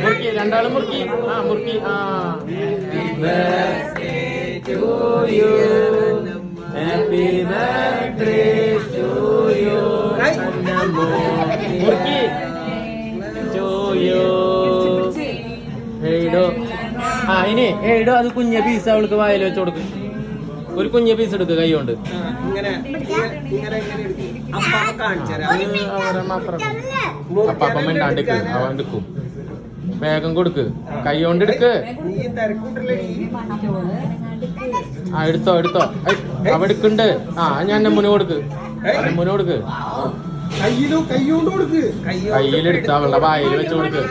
മുറുക്കി രണ്ടാളും മുറുക്കി മുറുക്കി ഹാപ്പി ബർത്ത്ഡേ ടു യു മുറുക്കി ടു യു എയ്ഡോ ഇനി എയ്ഡോ അത് കുഞ്ഞ പീസ് അവൾക്ക് വായിൽ വെച്ച് കൊടുക്ക് ഒരു കുഞ്ഞ പീസ് എടുക്ക് കൈ കൊണ്ട് അവരെ മാത്രം അപ്പാപ്പ മിണ്ടാണ്ടിക്ക് അവൻ എടുക്കും വേഗം കൊടുക്ക് കൈ കൊണ്ട് എടുക്ക് എടുത്തോ അവ എടുക്കണ്ട് ഞാൻ മുന കൊടുക്ക് മുന കൊടുക്ക് കയ്യിലെടുത്ത് അവളുടെ വായിൽ വെച്ച് കൊടുക്ക്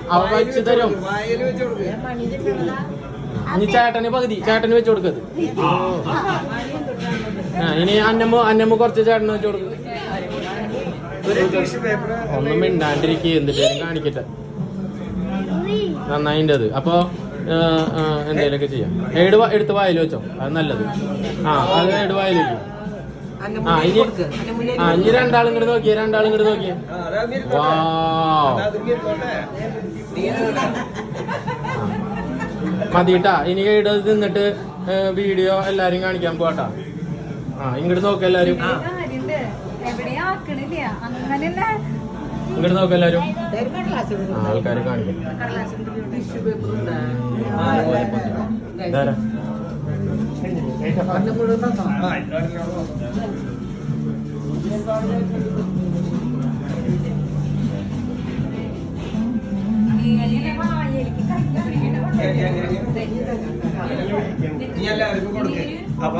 അവ വെച്ച് തരും ഇനി ചേട്ടന് പകുതി ചേട്ടന് വെച്ച് കൊടുക്കത് ഇനി അന്നമ്മ കുറച്ച് ചേട്ടന് വെച്ച് കൊടുക്കും ഒന്നും മിണ്ടാണ്ടിരിക്കുക എന്നിട്ട് കാണിക്കട്ടെ നന്നായിൻ്റെത് അപ്പൊ എന്തേലൊക്കെ ചെയ്യാം എടുത്ത് വായിൽ വെച്ചോ അത് നല്ലത് അത് ഏട് വായിൽ വെക്കും ഇനി രണ്ടാളും ഇങ്ങോട്ട് നോക്കിയേ വാ മതിട്ടാ ഇനി ഇവിടെ നിന്നിട്ട് വീഡിയോ എല്ലാരും കാണിക്കാൻ പോട്ടാ ഇങ്ങോട്ട് നോക്ക എല്ലാരും ഇങ്ങോട്ട് നോക്ക എല്ലാരും ആൾക്കാര് കാണിക്കാം നീ എല്ലാവർക്കും കൊടുക്ക് അപ്പൊ